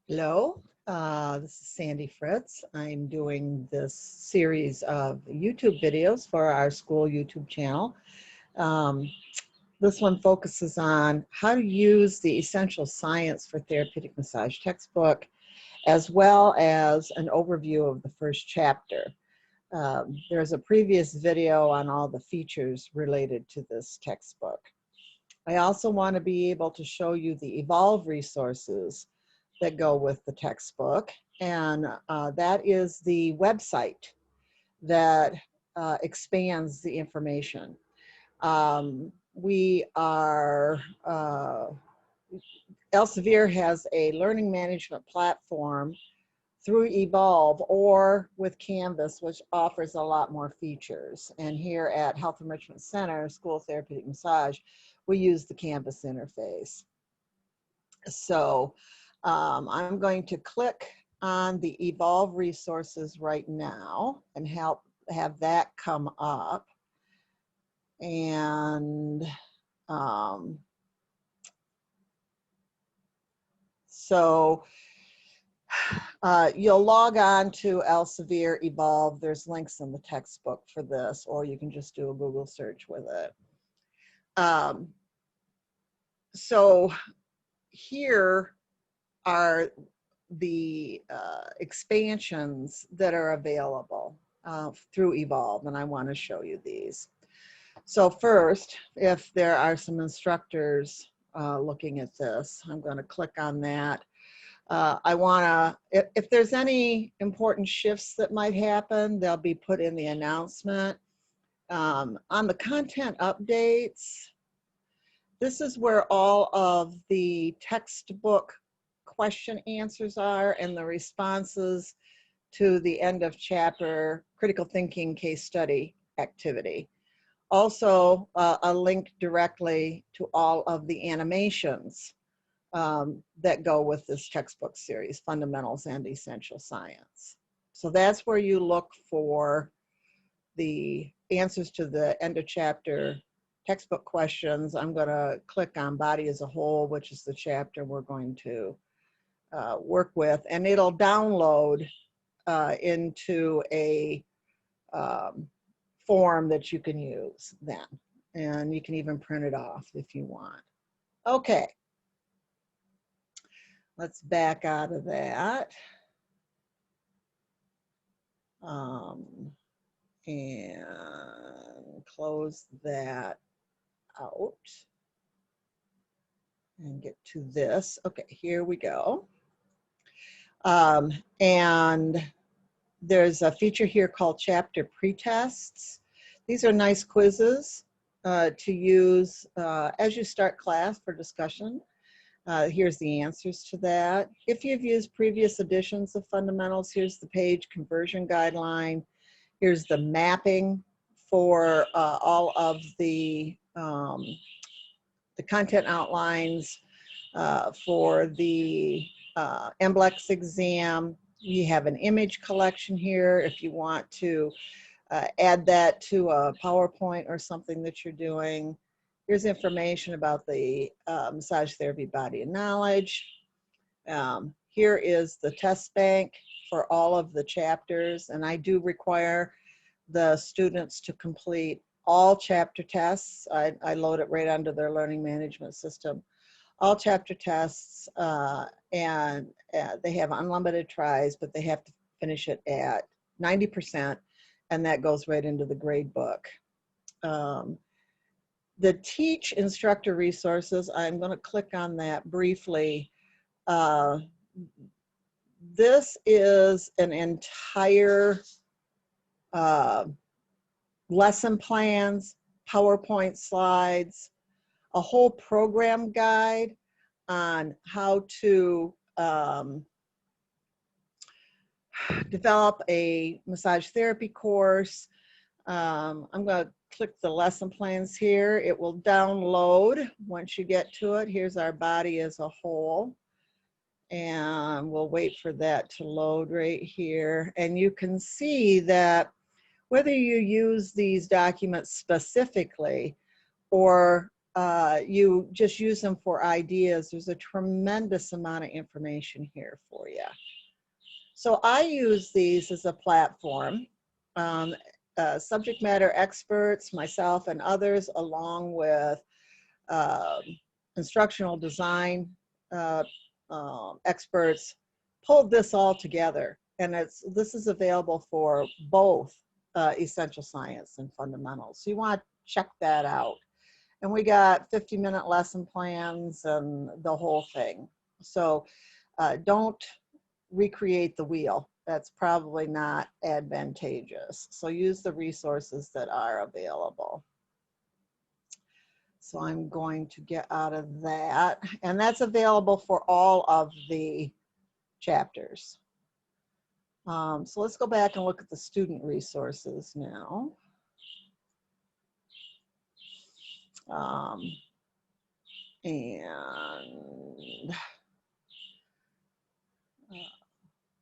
Hello, this is Sandy Fritz. I'm doing this series of YouTube videos for our school YouTube channel. Um, this one focuses on how to use the Essential Science for Therapeutic Massage textbook, as well as an overview of the first chapter. There's a previous video on all the features related to this textbook. I also want to be able to show you the Evolve resources that go with the textbook, and that is the website that expands the information. Elsevier has a learning management platform through Evolve or with Canvas, which offers a lot more features. And here at Health Enrichment Center, School of Therapeutic Massage, we use the Canvas interface. So I'm going to click on the Evolve resources right now and have that come up. And so you'll log on to Elsevier Evolve. There's links in the textbook for this, or you can just do a Google search with it. So here are the expansions that are available through Evolve, and I want to show you these. So first, if there are some instructors looking at this, I'm going to click on that. I want to, if there's any important shifts that might happen, they'll be put in the announcement. On the content updates, this is where all of the textbook question answers are and the responses to the end of chapter critical thinking case study activity. Also, a link directly to all of the animations that go with this textbook series, Fundamentals and Essential Science. So that's where you look for the answers to the end of chapter textbook questions. I'm going to click on Body as a Whole, which is the chapter we're going to work with, and it'll download into a form that you can use then, and you can even print it off if you want. Okay, let's back out of that and close that out and get to this. Okay, here we go. And there's a feature here called chapter pretests. These are nice quizzes to use as you start class for discussion. Here's the answers to that. If you've used previous editions of Fundamentals, here's the page conversion guideline. Here's the mapping for all of the content outlines for the MBLEX exam. You have an image collection here if you want to add that to a PowerPoint or something that you're doing. Here's information about the massage therapy body of knowledge. Here is the test bank for all of the chapters, and I do require the students to complete all chapter tests. I load it right onto their learning management system. All chapter tests, and they have unlimited tries, but they have to finish it at 90%, and that goes right into the grade book. The Teach instructor resources, I'm going to click on that briefly. This is an entire lesson plans, PowerPoint slides, a whole program guide on how to develop a massage therapy course. I'm going to click the lesson plans here. It will download once you get to it. Here's our body as a whole. And we'll wait for that to load right here. And you can see that whether you use these documents specifically or you just use them for ideas. There's a tremendous amount of information here for you. So I use these as a platform. Subject matter experts, myself and others, along with uh, instructional design experts, pulled this all together. And this is available for both essential science and fundamentals. So you want to check that out. And we got 50-minute lesson plans and the whole thing. So don't recreate the wheel. That's probably not advantageous. So use the resources that are available. So I'm going to get out of that. And that's available for all of the chapters. So let's go back and look at the student resources now.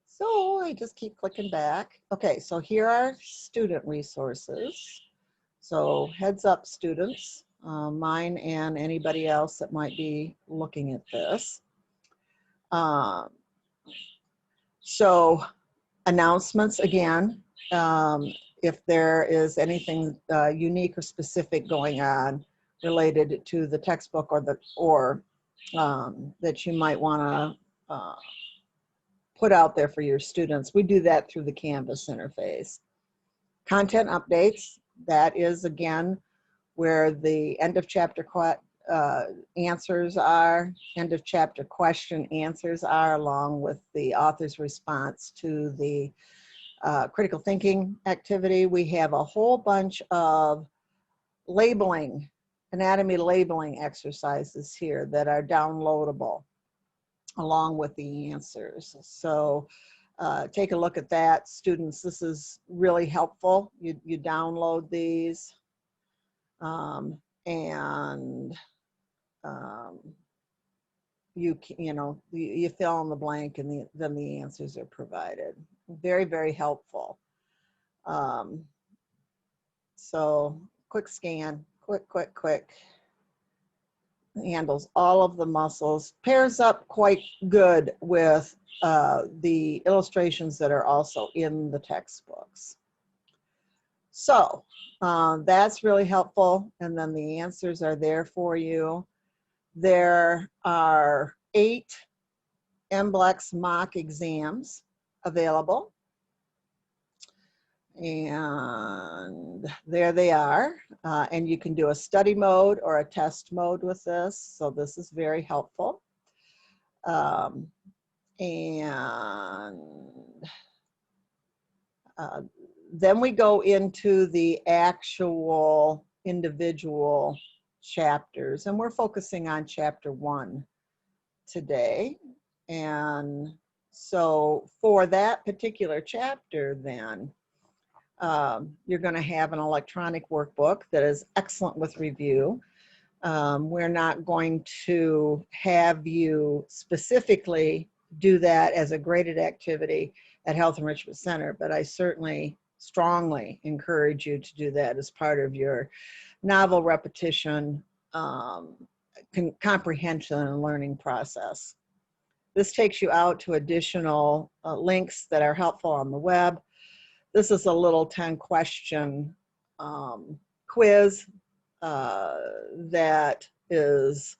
So I just keep clicking back. Okay, so here are student resources. So heads up, students, mine and anybody else that might be looking at this. So announcements again, if there is anything unique or specific going on related to the textbook or that you might want to put out there for your students. We do that through the Canvas interface. Content updates, that is again where the end of chapter answers are, end of chapter question answers are, along with the author's response to the critical thinking activity. We have a whole bunch of labeling, anatomy labeling exercises here that are downloadable along with the answers. So take a look at that. Students, this is really helpful. You download these and you fill in the blank and then the answers are provided. Very, very helpful. So quick scan, quick. Handles all of the muscles, pairs up quite good with the illustrations that are also in the textbooks. So that's really helpful. And then the answers are there for you. There are 8 MBLEX mock exams available. And there they are. And you can do a study mode or a test mode with this. So this is very helpful. Then we go into the actual individual chapters, and we're focusing on chapter 1 today. And so for that particular chapter then, you're going to have an electronic workbook that is excellent with review. We're not going to have you specifically do that as a graded activity at Health Enrichment Center, but I certainly strongly encourage you to do that as part of your novel repetition, comprehension and learning process. This takes you out to additional links that are helpful on the web. This is a little 10-question quiz that is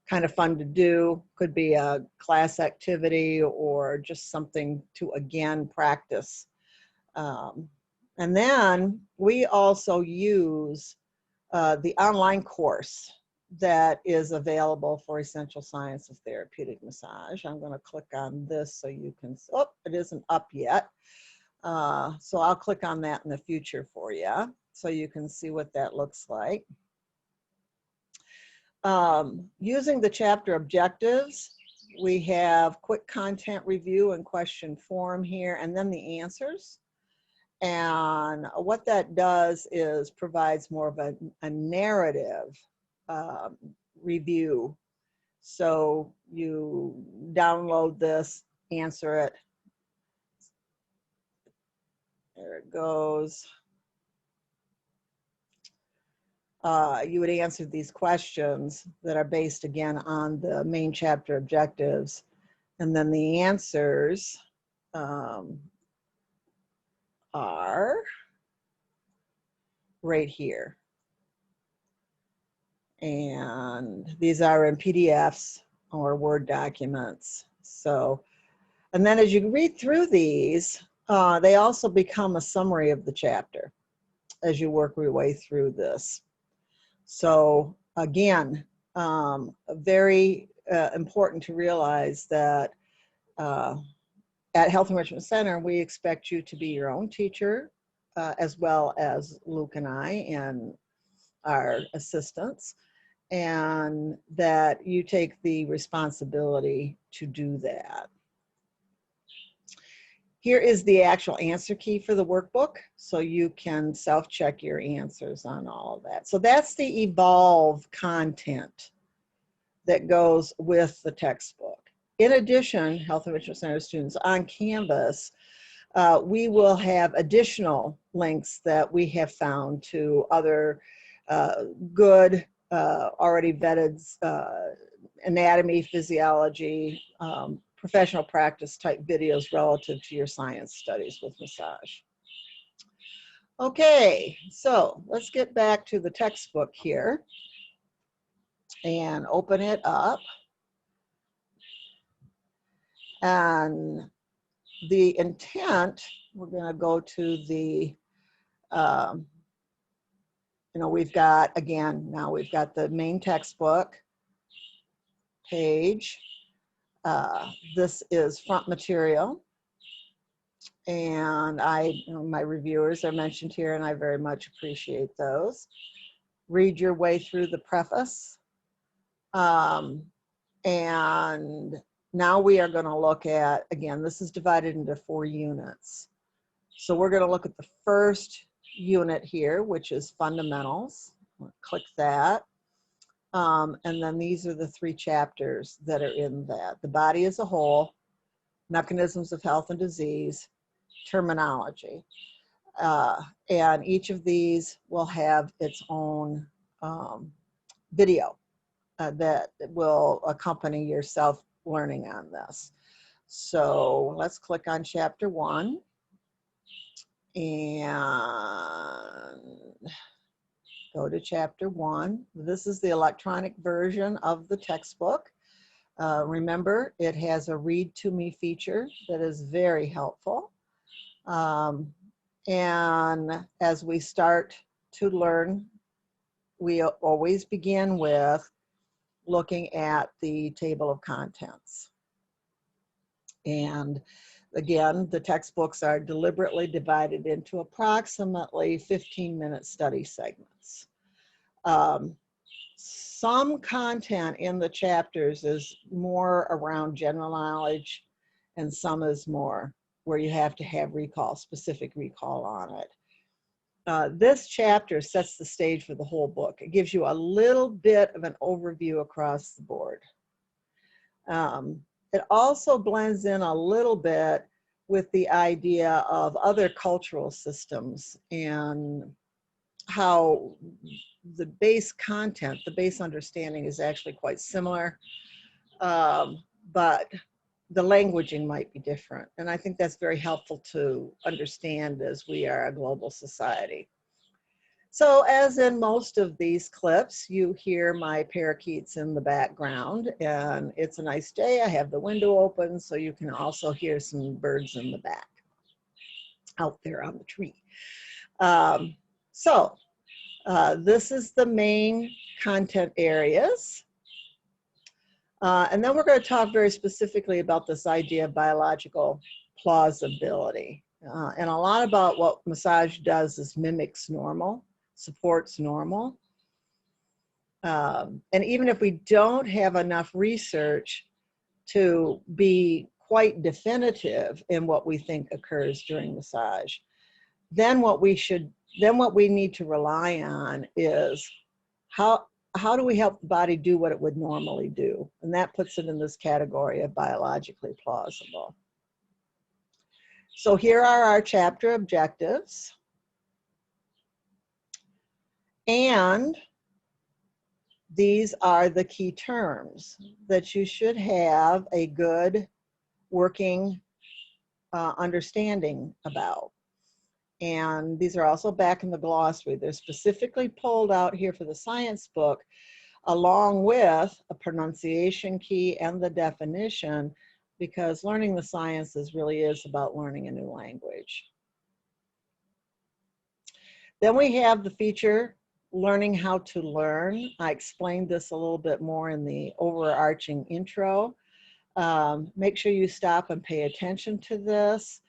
kind of fun to do. Could be a class activity or just something to, again, practice. And then we also use the online course that is available for Essential Science of Therapeutic Massage. I'm going to click on this so you can, oh, it isn't up yet. So I'll click on that in the future for you so you can see what that looks like. Using the chapter objectives, we have quick content review and question form here, and then the answers. And what that does is provides more of a narrative review. So you download this, answer it. There it goes. you would answer these questions that are based again on the main chapter objectives, and then the answers are right here. And these are in PDFs or Word documents. So, and then as you read through these, they also become a summary of the chapter as you work your way through this. So again, very important to realize that at Health Enrichment Center, we expect you to be your own teacher, as well as Luke and I and our assistants, and that you take the responsibility to do that. Here is the actual answer key for the workbook, so you can self-check your answers on all of that. So that's the Evolve content that goes with the textbook. In addition, Health Enrichment Center students on Canvas, we will have additional links that we have found to other good, already vetted anatomy, physiology, professional practice type videos relative to your science studies with massage. Okay, so let's get back to the textbook here and open it up. And the intent, we're going to go to the, we've got, again, now we've got the main textbook page. This is front material. And my reviewers are mentioned here, and I very much appreciate those. Read your way through the preface. And now we are going to look at, again, this is divided into 4 units. So we're going to look at the first unit here, which is fundamentals. Click that. And then these are the 3 chapters that are in that. The body as a whole, mechanisms of health and disease, terminology. And each of these will have its own video that will accompany your self-learning on this. So let's click on chapter 1 and go to chapter 1. This is the electronic version of the textbook. Remember, it has a read to me feature that is very helpful. And as we start to learn, we always begin with looking at the table of contents. And again, the textbooks are deliberately divided into approximately 15-minute study segments. Some content in the chapters is more around general knowledge, and some is more where you have to have recall, specific recall on it. This chapter sets the stage for the whole book. It gives you a little bit of an overview across the board. It also blends in a little bit with the idea of other cultural systems and how the base content, the base understanding is actually quite similar, but the languaging might be different. And I think that's very helpful to understand as we are a global society. So as in most of these clips, you hear my parakeets in the background, and it's a nice day. I have the window open, so you can also hear some birds in the back out there on the tree. This is the main content areas. And then we're going to talk very specifically about this idea of biological plausibility. And a lot about what massage does is mimics normal, supports normal. And even if we don't have enough research to be quite definitive in what we think occurs during massage, then what we need to rely on is how do we help the body do what it would normally do? And that puts it in this category of biologically plausible. So here are our chapter objectives. And these are the key terms that you should have a good working understanding about. And these are also back in the glossary. They're specifically pulled out here for the science book, along with a pronunciation key and the definition, because learning the sciences really is about learning a new language. Then we have the feature, learning how to learn. I explained this a little bit more in the overarching intro. Make sure you stop and pay attention to this.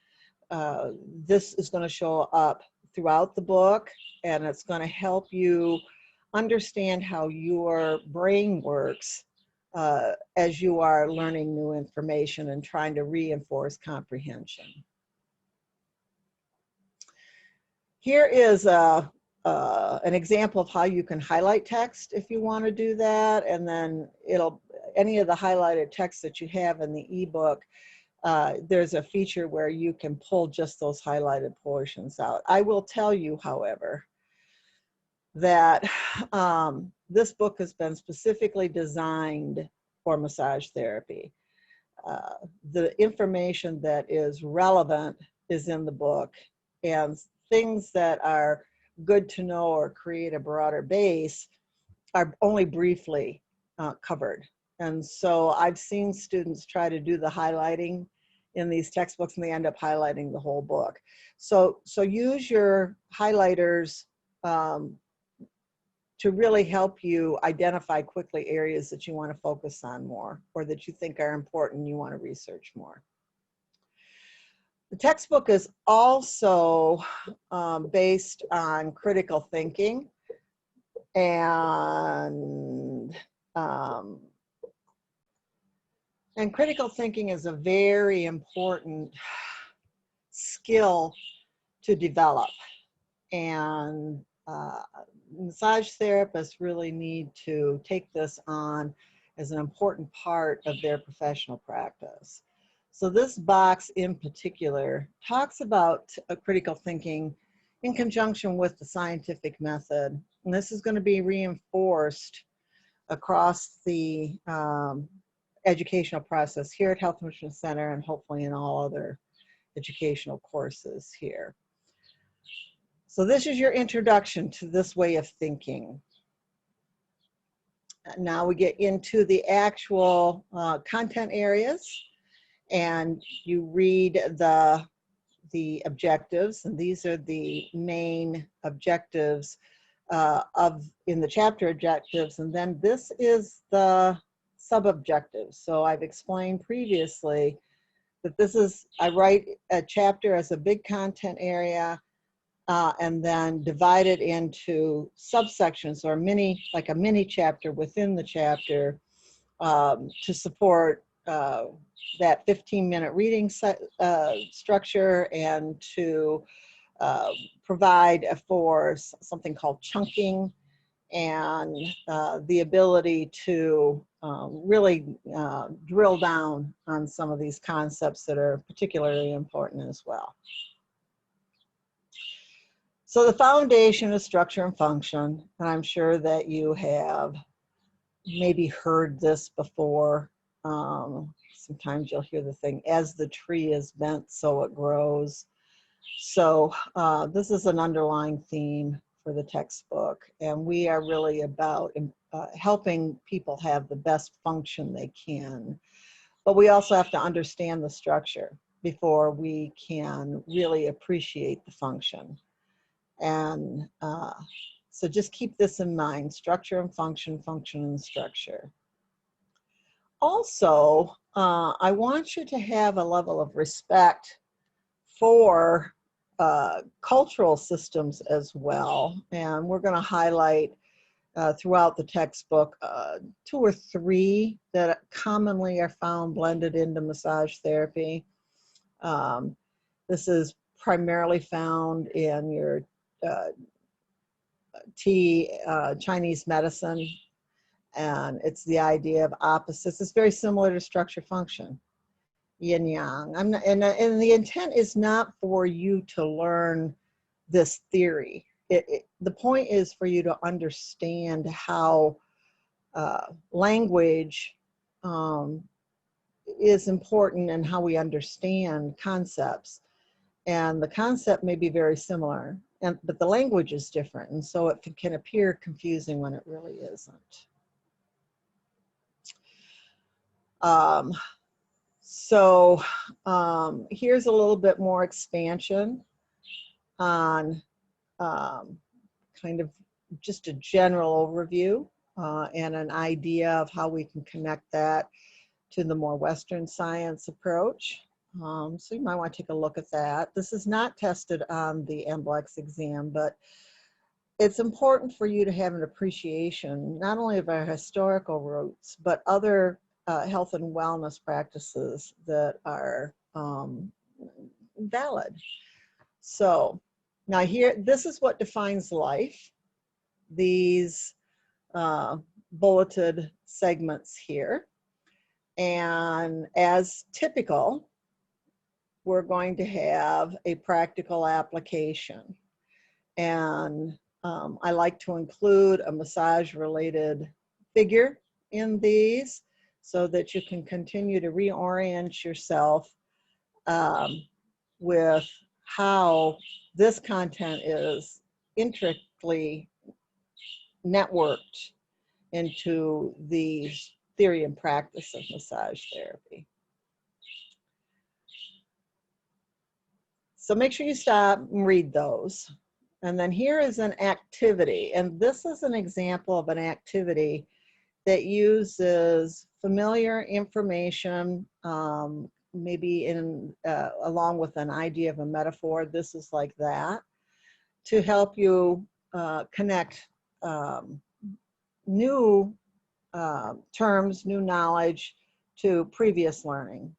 This is going to show up throughout the book, and it's going to help you understand how your brain works as you are learning new information and trying to reinforce comprehension. Here is an example of how you can highlight text if you want to do that, and then any of the highlighted text that you have in the ebook, there's a feature where you can pull just those highlighted portions out. I will tell you, however, that this book has been specifically designed for massage therapy. The information that is relevant is in the book, and things that are good to know or create a broader base are only briefly covered. And so I've seen students try to do the highlighting in these textbooks and they end up highlighting the whole book. So use your highlighters to really help you identify quickly areas that you want to focus on more or that you think are important, you want to research more. The textbook is also based on critical thinking, and critical thinking is a very important skill to develop. And massage therapists really need to take this on as an important part of their professional practice. So this box in particular talks about critical thinking in conjunction with the scientific method. And this is going to be reinforced across the educational process here at Health Nutrition Center and hopefully in all other educational courses here. So this is your introduction to this way of thinking. Now we get into the actual content areas, and you read the objectives, and these are the main objectives in the chapter objectives, and then this is the sub-objectives. So I've explained previously that I write a chapter as a big content area, and then divide it into subsections or like a mini chapter within the chapter to support that 15-minute reading structure and to provide for something called chunking and the ability to really drill down on some of these concepts that are particularly important as well. So the foundation is structure and function, and I'm sure that you have maybe heard this before. Sometimes you'll hear the thing, as the tree is bent, so it grows. So this is an underlying theme for the textbook, and we are really about helping people have the best function they can. But we also have to understand the structure before we can really appreciate the function. And so just keep this in mind, structure and function, function and structure. Also, I want you to have a level of respect for cultural systems as well. And we're going to highlight throughout the textbook 2 or 3 that commonly are found blended into massage therapy. This is primarily found in your Chinese medicine, and it's the idea of opposites. It's very similar to structure function, yin yang. And the intent is not for you to learn this theory. The point is for you to understand how language is important in how we understand concepts. And the concept may be very similar, but the language is different. And so it can appear confusing when it really isn't. Here's a little bit more expansion on kind of just a general overview and an idea of how we can connect that to the more Western science approach. So you might want to take a look at that. This is not tested on the NBLEX exam, but it's important for you to have an appreciation not only of our historical roots, but other health and wellness practices that are valid. So now here, this is what defines life. These bulleted segments here. And as typical, we're going to have a practical application. And I like to include a massage-related figure in these so that you can continue to reorient yourself with how this content is intricately networked into the theory and practice of massage therapy. So make sure you stop and read those. And then here is an activity. And this is an example of an activity that uses familiar information, maybe along with an idea of a metaphor. This is like that, to help you connect new terms, new knowledge to previous learning.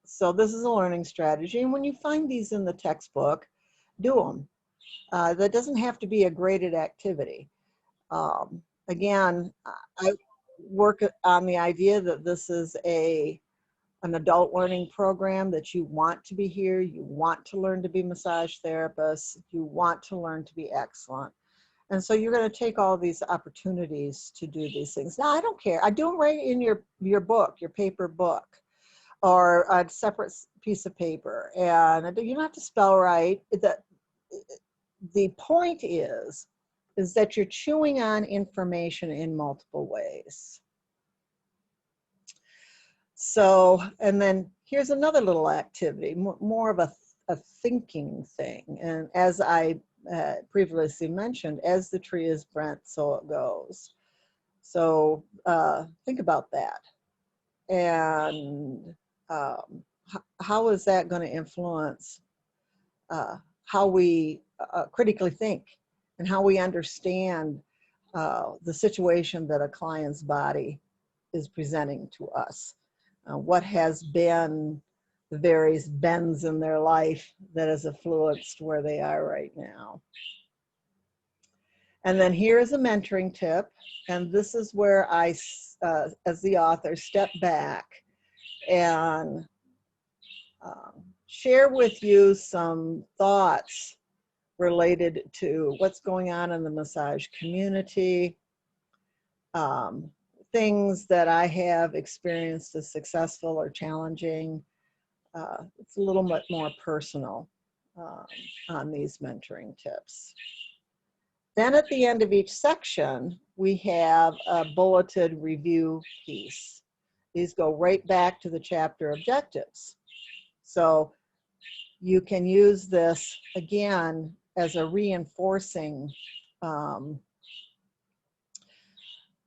So this is a learning strategy. And when you find these in the textbook, do them. That doesn't have to be a graded activity. Again, I work on the idea that this is an adult learning program, that you want to be here, you want to learn to be massage therapists, you want to learn to be excellent. And so you're going to take all these opportunities to do these things. Now, I don't care. I do them right in your book, your paper book, or a separate piece of paper. And you don't have to spell right. The point is that you're chewing on information in multiple ways. So, and then here's another little activity, more of a thinking thing. And as I previously mentioned, as the tree is bent, so it goes. So think about that. And how is that going to influence how we critically think and how we understand the situation that a client's body is presenting to us? What has been the various bends in their life that has influenced where they are right now? And then here's a mentoring tip. And this is where I, as the author, step back and share with you some thoughts related to what's going on in the massage community, things that I have experienced as successful or challenging. It's a little bit more personal on these mentoring tips. Then at the end of each section, we have a bulleted review piece. These go right back to the chapter objectives. So you can use this again as a reinforcing,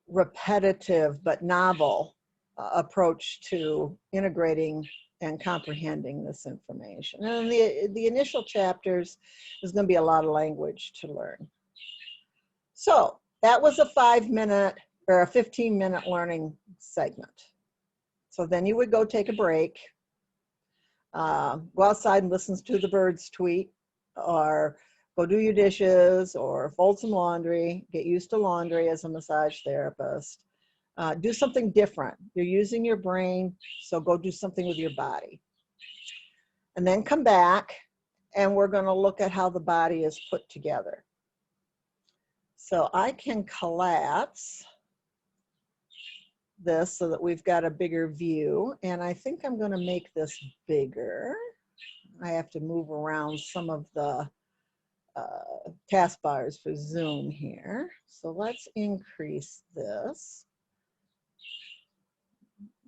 repetitive but novel approach to integrating and comprehending this information. And in the initial chapters, there's going to be a lot of language to learn. So that was a 5-minute or a 15-minute learning segment. So then you would go take a break, go outside and listen to the birds tweet, or go do your dishes, or fold some laundry, get used to laundry as a massage therapist. Do something different. You're using your brain, so go do something with your body. And then come back, and we're going to look at how the body is put together. So I can collapse this so that we've got a bigger view. And I think I'm going to make this bigger. I have to move around some of the taskbars for Zoom here. So let's increase this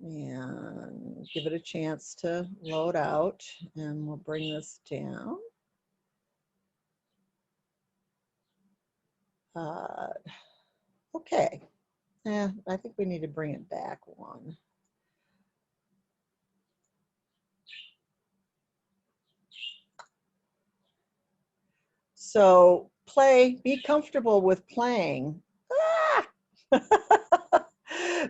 and give it a chance to load out, and we'll bring this down. Okay, I think we need to bring it back one. So be comfortable with playing.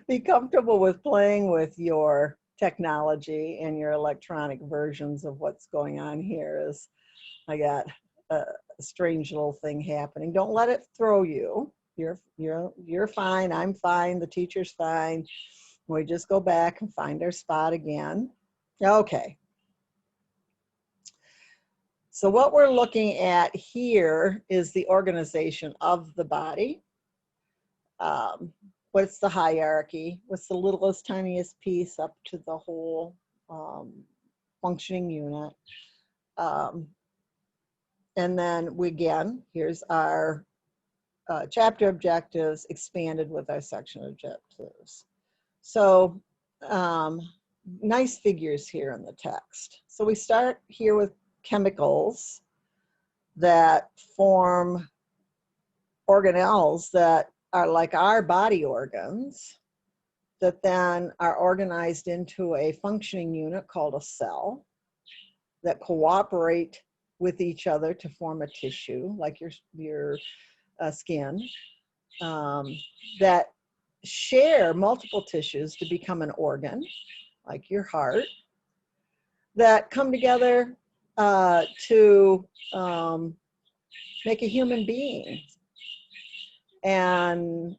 Be comfortable with playing with your technology and your electronic versions of what's going on here. Is I got a strange little thing happening. Don't let it throw you. You're fine. I'm fine. The teacher's fine. We just go back and find our spot again. Okay. So what we're looking at here is the organization of the body. What's the hierarchy? What's the littlest, tiniest piece up to the whole functioning unit? And then here's our chapter objectives expanded with our section objectives. So nice figures here in the text. So we start here with chemicals that form organelles that are like our body organs that then are organized into a functioning unit called a cell that cooperate with each other to form a tissue like your skin, that share multiple tissues to become an organ like your heart, that come together to make a human being. And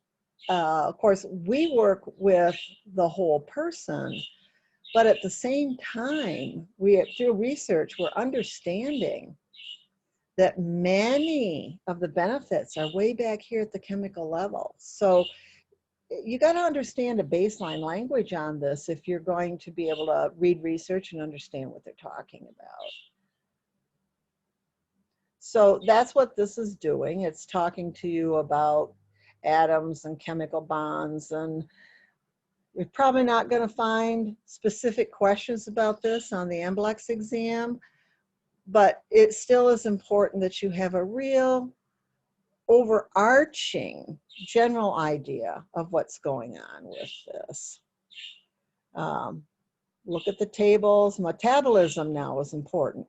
of course, we work with the whole person, but at the same time, through research, we're understanding that many of the benefits are way back here at the chemical level. So you got to understand a baseline language on this if you're going to be able to read research and understand what they're talking about. So that's what this is doing. It's talking to you about atoms and chemical bonds, and you're probably not going to find specific questions about this on the NBLEX exam, but it still is important that you have a real overarching general idea of what's going on with this. Look at the tables. Metabolism now is important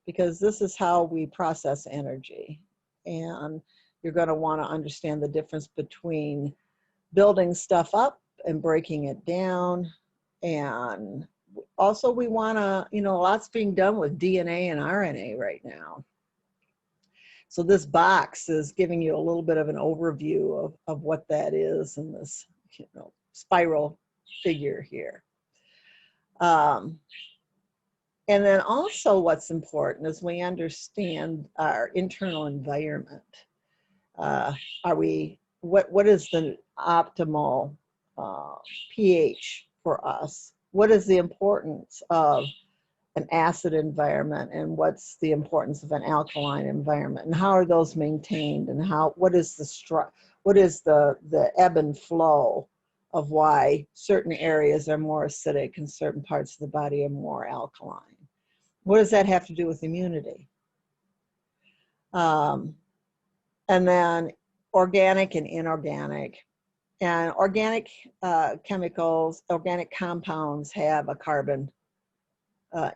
because this is how we process energy. And you're going to want to understand the difference between building stuff up and breaking it down. And also we want to, lots being done with DNA and RNA right now. So this box is giving you a little bit of an overview of what that is in this spiral figure here. And then also what's important is we understand our internal environment. What is the optimal pH for us? What is the importance of an acid environment, and what's the importance of an alkaline environment, and how are those maintained, and what is the ebb and flow of why certain areas are more acidic and certain parts of the body are more alkaline? What does that have to do with immunity? And then organic and inorganic. And organic chemicals, organic compounds have a carbon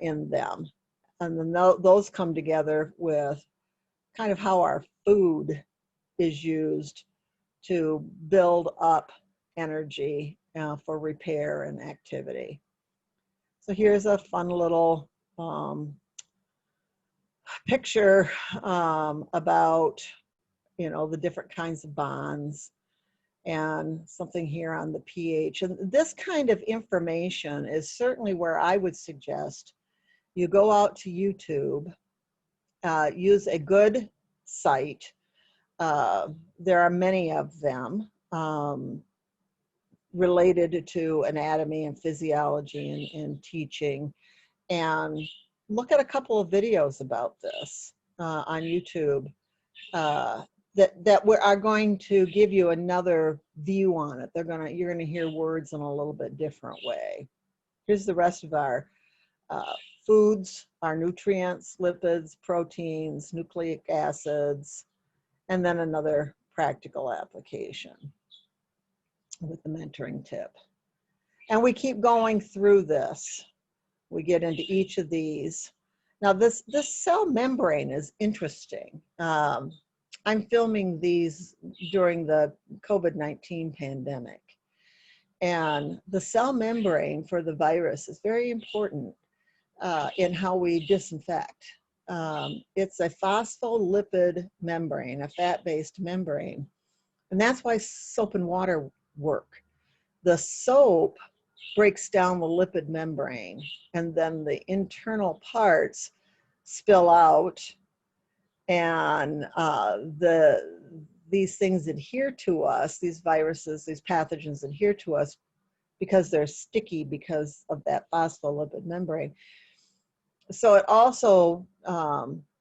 in them. And then those come together with kind of how our food is used to build up energy for repair and activity. So here's a fun little picture about, the different kinds of bonds, and something here on the pH. And this kind of information is certainly where I would suggest you go out to YouTube, use a good site. There are many of them. related to anatomy and physiology and teaching. And look at a couple of videos about this on YouTube that are going to give you another view on it. You're gonna hear words in a little bit different way. Here's the rest of our foods, our nutrients, lipids, proteins, nucleic acids, and then another practical application with the mentoring tip. And we keep going through this. We get into each of these. Now this cell membrane is interesting. I'm filming these during the COVID-19 pandemic. And the cell membrane for the virus is very important in how we disinfect. It's a phospholipid membrane, a fat-based membrane. And that's why soap and water work. The soap breaks down the lipid membrane, and then the internal parts spill out, and these things adhere to us, these viruses, these pathogens adhere to us because they're sticky because of that phospholipid membrane. So it also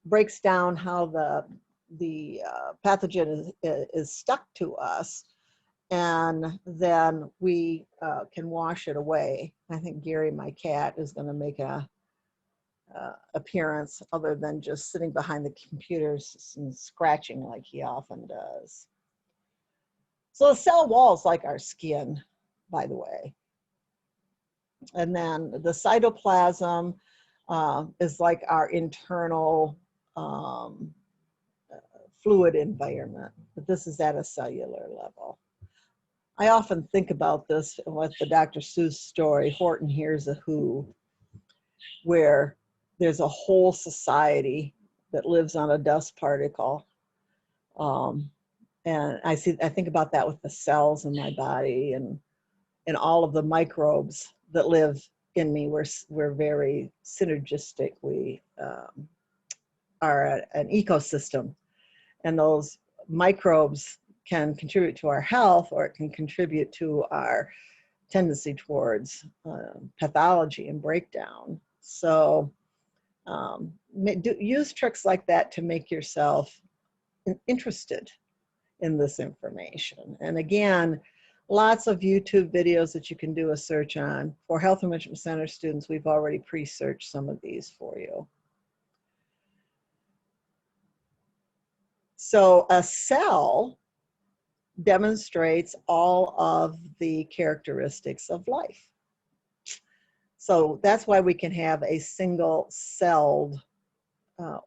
breaks down how the pathogen is stuck to us, and then we can wash it away. I think Gary, my cat, is going to make a appearance other than just sitting behind the computers and scratching like he often does. So the cell wall is like our skin, by the way. And then the cytoplasm is like our internal fluid environment, but this is at a cellular level. I often think about this with the Dr. Seuss story, Horton Hears a Who, where there's a whole society that lives on a dust particle. And I think about that with the cells in my body and all of the microbes that live in me. We're very synergistic. We are an ecosystem, and those microbes can contribute to our health, or it can contribute to our tendency towards pathology and breakdown. So use tricks like that to make yourself interested in this information. And again, lots of YouTube videos that you can do a search on. For Health Enrichment Center students, we've already pre-searched some of these for you. So a cell demonstrates all of the characteristics of life. So that's why we can have a single-celled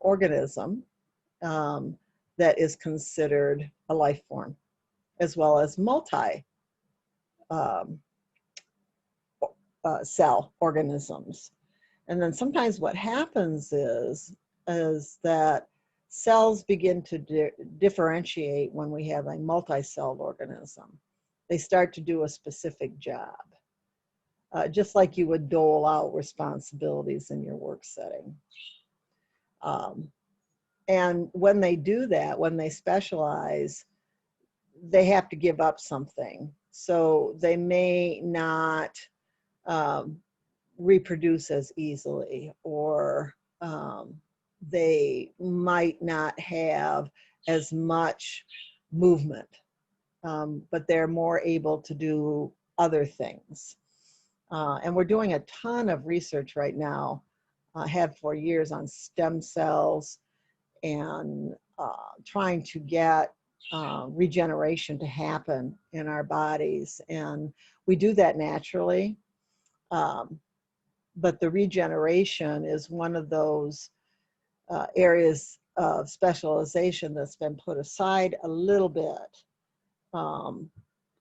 organism that is considered a life form, as well as multi-cell organisms. And then sometimes what happens is that cells begin to differentiate when we have a multi-celled organism. They start to do a specific job, just like you would dole out responsibilities in your work setting. And when they do that, when they specialize, they have to give up something. So they may not reproduce as easily, or they might not have as much movement, but they're more able to do other things. And we're doing a ton of research right now, have for years, on stem cells and trying to get regeneration to happen in our bodies. And we do that naturally. But the regeneration is one of those areas of specialization that's been put aside a little bit,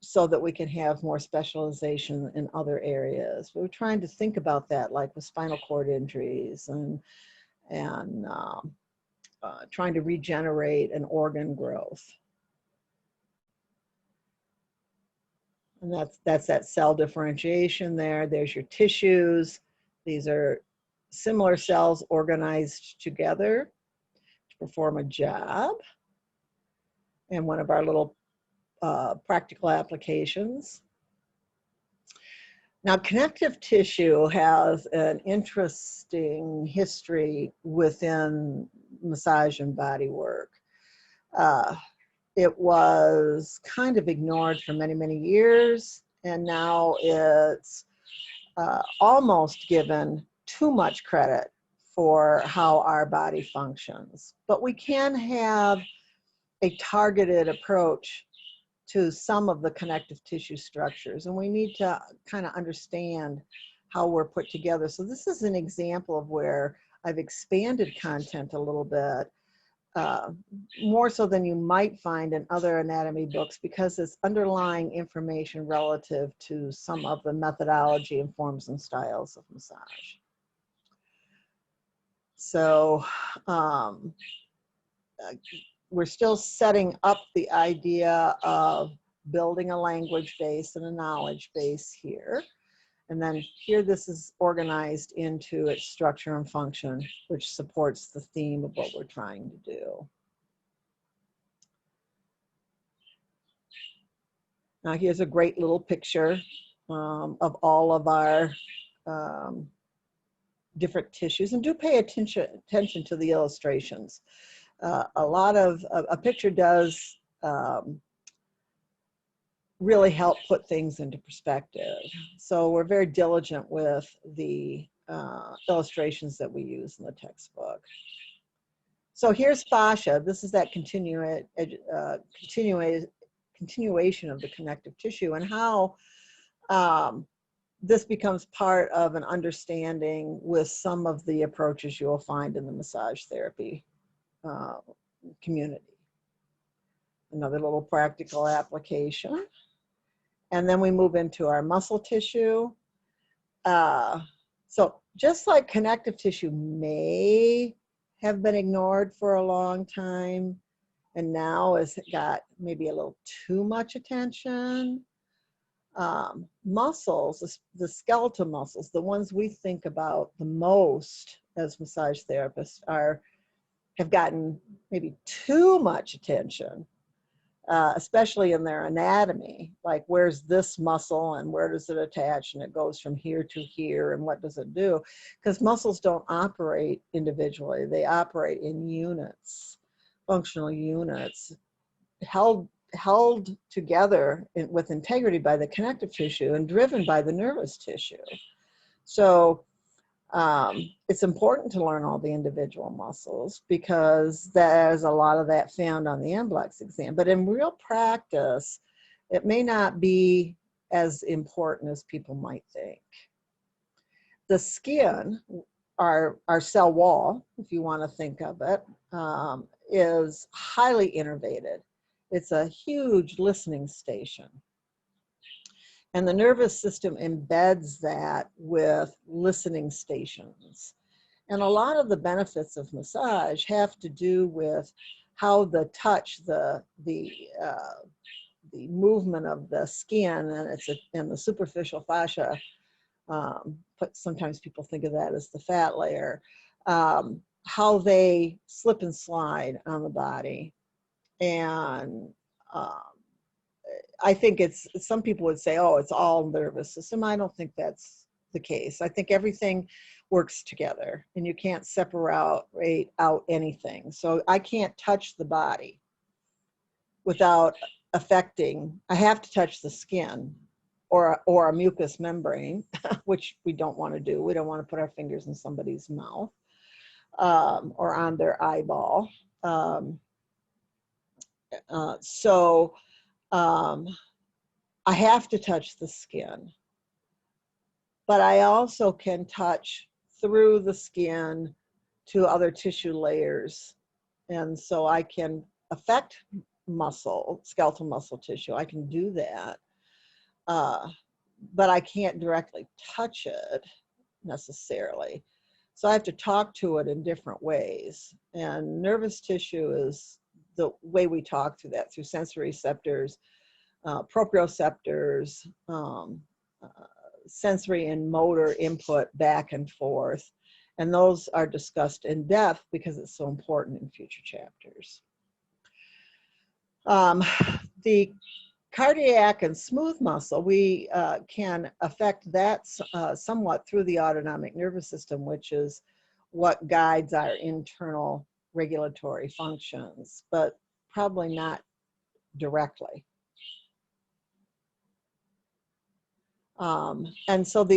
so that we can have more specialization in other areas. We're trying to think about that, like with spinal cord injuries and trying to regenerate an organ growth. And that's that cell differentiation there. There's your tissues. These are similar cells organized together to perform a job. And one of our little practical applications. Now, connective tissue has an interesting history within massage and body work. It was kind of ignored for many, many years, and now it's almost given too much credit for how our body functions. But we can have a targeted approach to some of the connective tissue structures, and we need to kind of understand how we're put together. So this is an example of where I've expanded content a little bit, more so than you might find in other anatomy books, because it's underlying information relative to some of the methodology and forms and styles of massage. So we're still setting up the idea of building a language base and a knowledge base here. And then here, this is organized into its structure and function, which supports the theme of what we're trying to do. Now, here's a great little picture of all of our different tissues. And do pay attention to the illustrations. A picture does really help put things into perspective. So we're very diligent with the illustrations that we use in the textbook. So here's fascia. This is that continuation of the connective tissue, and how this becomes part of an understanding with some of the approaches you'll find in the massage therapy community. Another little practical application. And then we move into our muscle tissue. So just like connective tissue may have been ignored for a long time, and now has got maybe a little too much attention, muscles, the skeletal muscles, the ones we think about the most as massage therapists, have gotten maybe too much attention. Especially in their anatomy, like where's this muscle and where does it attach, and it goes from here to here, and what does it do? Because muscles don't operate individually, they operate in units, functional units, held together with integrity by the connective tissue and driven by the nervous tissue. So it's important to learn all the individual muscles, because there's a lot of that found on the NBLEX exam. But in real practice, it may not be as important as people might think. The skin, our cell wall, if you want to think of it, is highly innervated. It's a huge listening station. And the nervous system embeds that with listening stations. And a lot of the benefits of massage have to do with how the touch, the movement of the skin, and the superficial fascia, but sometimes people think of that as the fat layer, how they slip and slide on the body. And I think some people would say, oh, it's all nervous system. I don't think that's the case. I think everything works together, and you can't separate out anything. So I can't touch the body without affecting, I have to touch the skin or a mucous membrane, which we don't want to do. We don't want to put our fingers in somebody's mouth or on their eyeball. I have to touch the skin, but I also can touch through the skin to other tissue layers. And so I can affect skeletal muscle tissue. I can do that, but I can't directly touch it necessarily. So I have to talk to it in different ways. And nervous tissue is the way we talk to that, through sensory receptors, proprioceptors, sensory and motor input back and forth. And those are discussed in depth because it's so important in future chapters. The Cardiac and smooth muscle, we can affect that somewhat through the autonomic nervous system, which is what guides our internal regulatory functions, but probably not directly. And so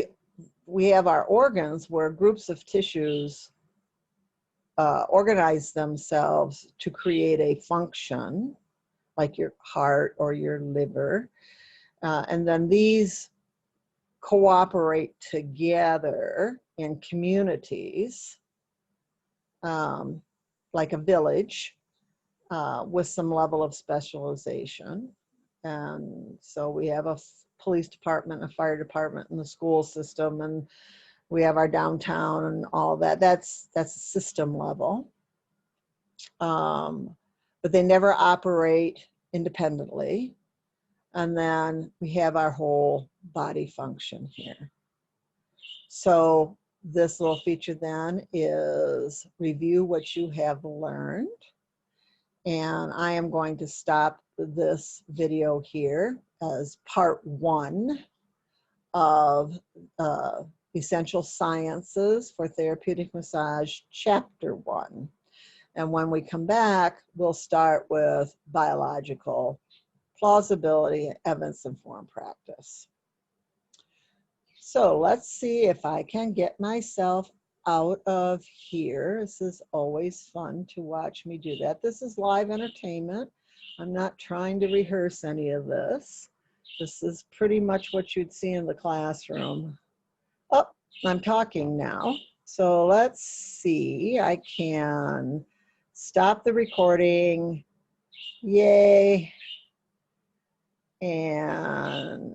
we have our organs where groups of tissues organize themselves to create a function, like your heart or your liver. And then these cooperate together in communities, like a village, with some level of specialization. And so we have a police department, a fire department, and the school system, and we have our downtown and all that. That's system level. But they never operate independently. And then we have our whole body function here. So this little feature then is review what you have learned. And I am going to stop this video here as part 1 of Essential Sciences for Therapeutic Massage, Chapter 1. And when we come back, we'll start with biological plausibility and evidence-informed practice. So let's see if I can get myself out of here. This is always fun to watch me do that. This is live entertainment. I'm not trying to rehearse any of this. This is pretty much what you'd see in the classroom. Oh, I'm talking now. So let's see, I can stop the recording. Yay. And